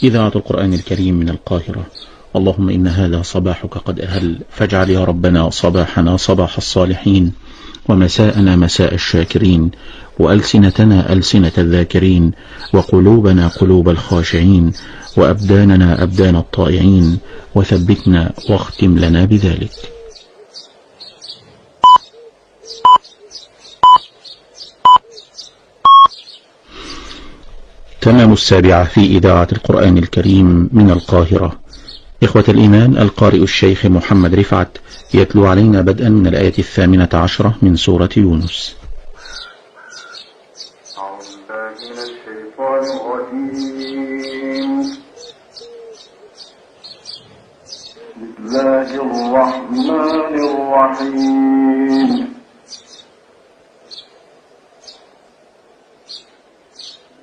إذاعة القرآن الكريم من القاهرة. اللهم إن هذا صباحك قد أهل، فاجعل يا ربنا صباحنا صباح الصالحين، ومساءنا مساء الشاكرين، وألسنتنا ألسنة الذاكرين، وقلوبنا قلوب الخاشعين، وأبداننا أبدان الطائعين، وثبتنا واختم لنا بذلك. تمام 7 في إذاعة القرآن الكريم من القاهرة. إخوة الإيمان، القارئ الشيخ محمد رفعت يتلو علينا بدءا من الآية 18 من سورة يونس. أعوذ بالله من الشيطان الرجيم. بسم الله الرحمن الرحيم.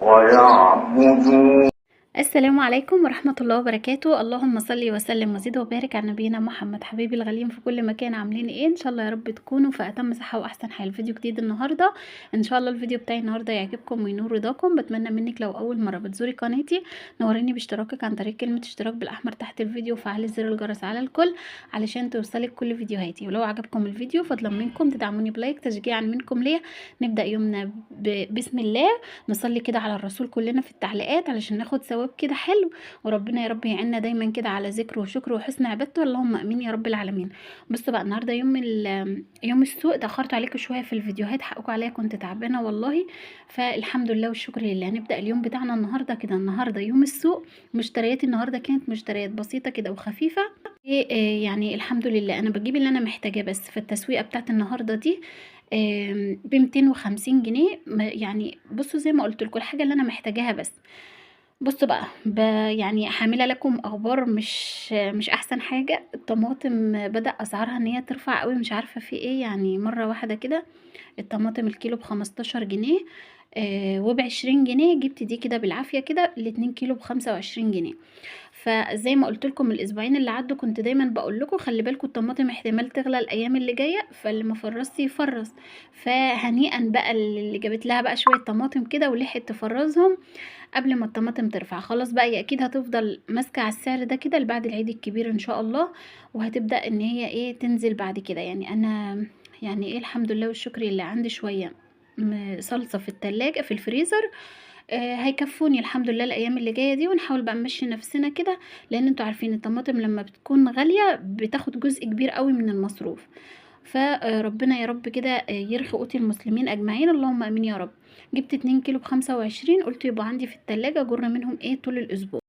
ويعبدون. السلام عليكم ورحمة الله وبركاته. اللهم صل وسلم وزد وبارك على نبينا محمد. حبيبي الغاليين في كل مكان، عاملين ايه؟ ان شاء الله يا رب تكونوا في اتم صحة واحسن حال. فيديو جديد النهاردة ان شاء الله. الفيديو بتاعي النهاردة يعجبكم وينور رضاكم. بتمنى منك لو اول مرة بتزوري قناتي نوريني باشتراكك عن طريق كلمة اشتراك بالاحمر تحت الفيديو، وفعلي زر الجرس على الكل علشان توصلك كل فيديوهاتي. ولو عجبكم الفيديو فضلا منكم تدعموني بلايك تشجيعا منكم ليا. نبدأ يومنا بسم الله، نصلي كده على الرسول كلنا في التعليقات علشان ناخد ثواب كده حلو، وربنا يا رب يعيننا دايما كده على ذكر وشكر وحسن عبادته. اللهم امين يا رب العالمين. بصوا بقى، النهارده يوم السوق. اتاخرت عليكم شويه في الفيديوهات، حقكم عليا، كنت تعبانه والله، فالحمد لله والشكر لله. هنبدا اليوم بتاعنا النهارده كده. النهارده يوم السوق. مشترياتي النهارده كانت مشتريات بسيطه كده وخفيفه. يعني الحمد لله انا بجيب اللي انا محتاجاه بس. في التسويقه بتاعت النهارده دي ب 250 جنيه. يعني بصوا زي ما قلت لكم الحاجه اللي انا محتاجاها بس. بصوا بقى يعني حامله لكم اخبار مش احسن حاجه. الطماطم بدأ اسعارها ان هي ترفع قوي، مش عارفه في ايه يعني. مره واحده كده الطماطم الكيلو ب15 جنيه، وب20 جنيه. جبت دي كده بالعافيه كده. ال2 كيلو ب25 جنيه. فزي ما قلت لكم الاسبوعين اللي عدوا كنت دايما بقول لكم خلي بالكم الطماطم احتمال تغلى الايام اللي جايه، فاللي ما فرزش يفرز. فهنيئا بقى اللي جابت لها بقى شويه طماطم كده ولحقت تفرزهم قبل ما الطماطم ترفع. خلاص بقى هي اكيد هتفضل ماسكه على السعر ده كده لبعد العيد الكبير ان شاء الله، وهتبدا ان هي ايه تنزل بعد كده. يعني انا يعني ايه الحمد لله والشكر لله عندي شويه صلصه في التلاجة في الفريزر، هيكفوني الحمد لله الايام اللي جايه دي. ونحاول بقى نمشي نفسنا كده، لان انتوا عارفين الطماطم لما بتكون غاليه بتاخد جزء كبير قوي من المصروف. فربنا يا رب كده يرخي قوت المسلمين اجمعين، اللهم امين يا رب. جبت 2 كيلو ب25، قلت يبقى عندي في التلاجة اجر منهم ايه طول الاسبوع.